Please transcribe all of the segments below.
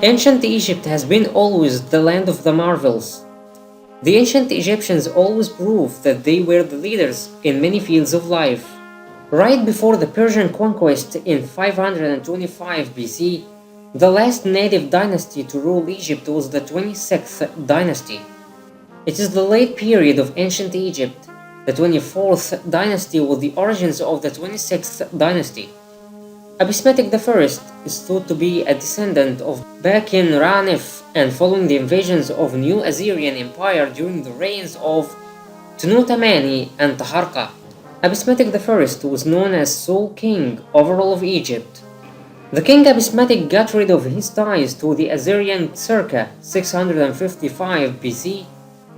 Ancient Egypt has been always the land of the marvels. The ancient Egyptians always proved that they were the leaders in many fields of life. Right before the Persian conquest in 525 BC, the last native dynasty to rule Egypt was the 26th dynasty. It is the late period of ancient Egypt. The 24th dynasty was the origins of the 26th dynasty. Abismatic I is thought to be a descendant of Bakin Ranef, and following the invasions of New Assyrian Empire during the reigns of Tenochtitlan and Taharqa. Abismatic I was known as sole king over all of Egypt. The king Abismatic got rid of his ties to the Assyrian circa 655 BC,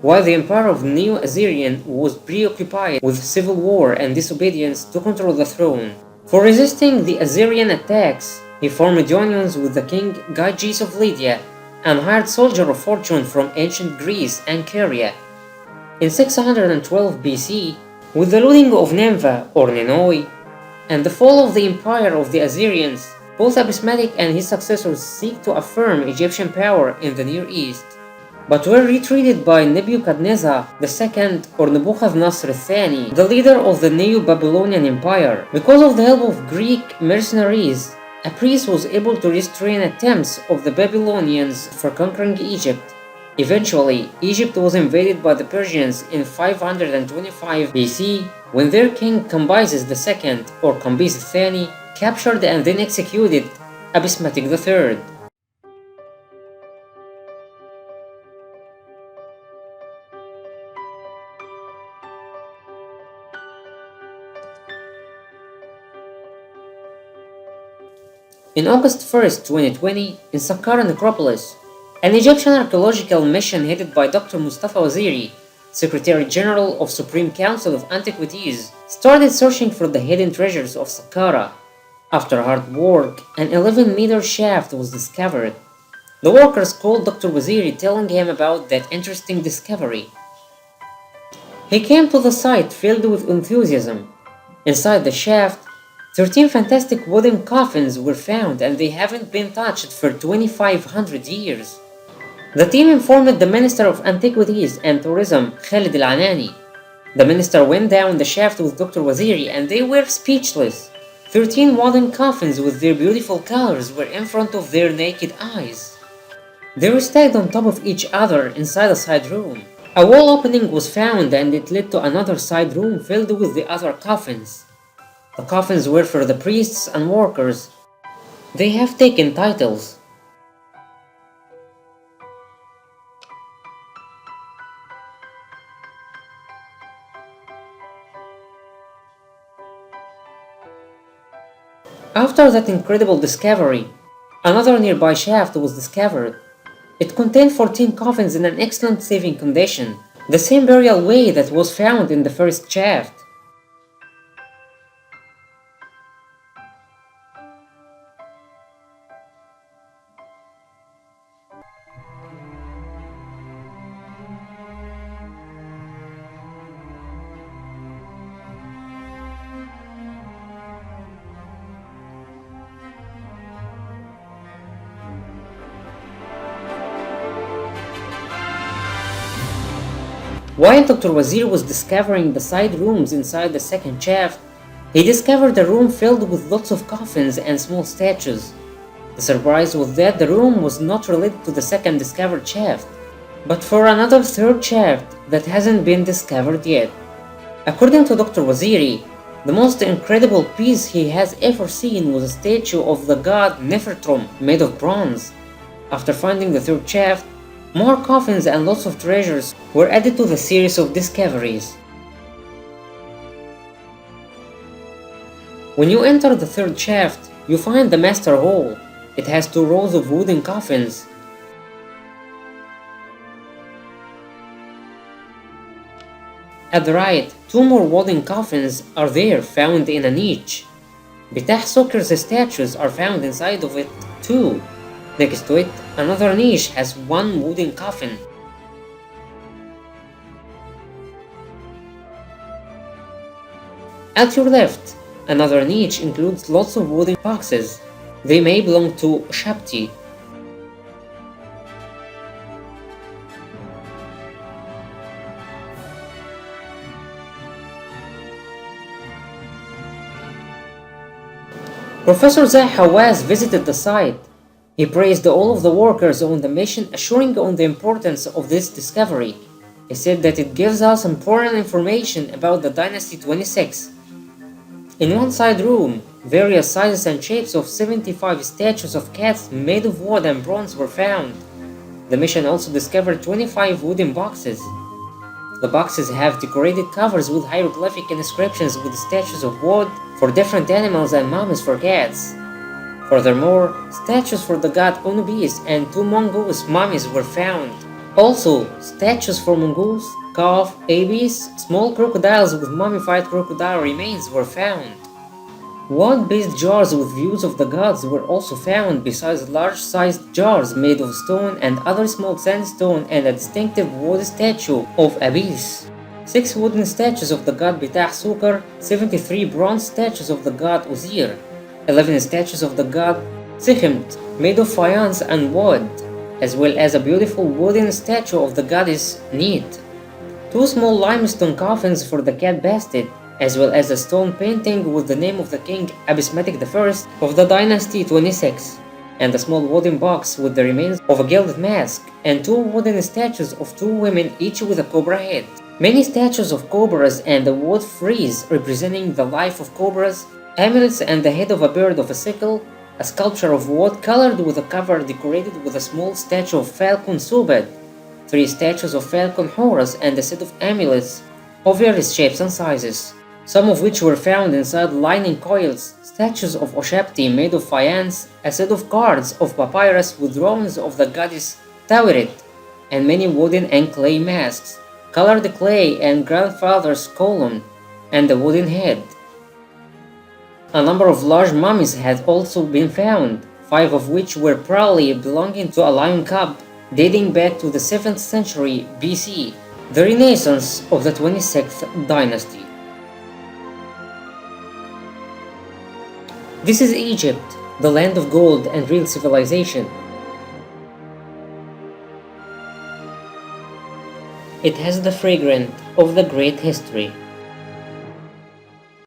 while the empire of Neo-Assyrian was preoccupied with civil war and disobedience to control the throne. For resisting the Assyrian attacks, he formed unions with the king Gyges of Lydia and hired soldiers of fortune from ancient Greece and Caria. In 612 BC, with the looting of Nineveh or Ninoi and the fall of the empire of the Assyrians, both Abismatic and his successors seek to affirm Egyptian power in the Near East, but were retreated by Nebuchadnezzar II or Nebuchadnezzar II, the leader of the Neo-Babylonian Empire. Because of the help of Greek mercenaries, a priest was able to restrain attempts of the Babylonians for conquering Egypt. Eventually, Egypt was invaded by the Persians in 525 BC, when their king Cambyses II or Cambyses II captured and then executed Abismatic III. In August 1st, 2020, in Saqqara Necropolis, an Egyptian archaeological mission headed by Dr. Mustafa Waziri, Secretary General of Supreme Council of Antiquities, started searching for the hidden treasures of Saqqara. After hard work, an 11-meter shaft was discovered. The workers called Dr. Waziri, telling him about that interesting discovery. He came to the site filled with enthusiasm. Inside the shaft, 13 fantastic wooden coffins were found, and they haven't been touched for 2,500 years. The team informed the Minister of Antiquities and Tourism, Khaled Anani. The minister went down the shaft with Dr. Waziri, and they were speechless. 13 wooden coffins with their beautiful colors were in front of their naked eyes. They were stacked on top of each other inside a side room. A wall opening was found, and it led to another side room filled with the other coffins. The coffins were for the priests and workers. They have taken titles. After that incredible discovery, another nearby shaft was discovered. It contained 14 coffins in an excellent saving condition, the same burial way that was found in the first shaft. While Dr. Wazir was discovering the side rooms inside the second shaft, he discovered a room filled with lots of coffins and small statues. The surprise was that the room was not related to the second discovered shaft, but for another third shaft that hasn't been discovered yet. According to Dr. Waziri, the most incredible piece he has ever seen was a statue of the god Nefertrom made of bronze. After finding the third shaft, more coffins and lots of treasures were added to the series of discoveries. When you enter the third shaft, you find the master hall. It has 2 rows of wooden coffins. At the right, 2 more wooden coffins are there, found in a niche. Betah Soccer's statues are found inside of it too. Next to it, another niche has 1 wooden coffin. At your left, Another niche includes lots of wooden boxes. They may belong to Shabti. Professor Zah Hawass visited the site. He praised all of the workers on the mission, assuring on the importance of this discovery. He said that it gives us important information about the Dynasty 26. In one side room, various sizes and shapes of 75 statues of cats made of wood and bronze were found. The mission also discovered 25 wooden boxes. The boxes have decorated covers with hieroglyphic inscriptions with statues of wood for different animals and mummies for cats. Furthermore, statues for the god Anubis and 2 mongoose mummies were found. Also, statues for mongoose, calf, ibis, small crocodiles with mummified crocodile remains were found. Wood-based jars with views of the gods were also found, besides large-sized jars made of stone and other small sandstone and a distinctive wood statue of Abis. 6 wooden statues of the god Bitah Sukar, 73 bronze statues of the god Uzir, 11 statues of the god Sikhimt made of faience and wood, as well as a beautiful wooden statue of the goddess Neet. 2 small limestone coffins for the cat Bastet, as well as a stone painting with the name of the king Abismatic I of the Dynasty 26, and a small wooden box with the remains of a gilded mask, and 2 wooden statues of 2 women each with a cobra head. Many statues of cobras and a wood frieze representing the life of cobras, amulets and the head of a bird of a sickle, a sculpture of wood colored with a cover decorated with a small statue of Falcon Subad, 3 statues of Falcon Horus and a set of amulets of various shapes and sizes, some of which were found inside lining coils, statues of Oshapti made of faience, a set of cards of papyrus with drawings of the goddess Tawirit, and many wooden and clay masks, colored clay and grandfather's column, and a wooden head. A number of large mummies had also been found, 5 of which were probably belonging to a lion cub dating back to the 7th century BC, the renaissance of the 26th dynasty. This is Egypt, the land of gold and real civilization. It has the fragrance of the great history.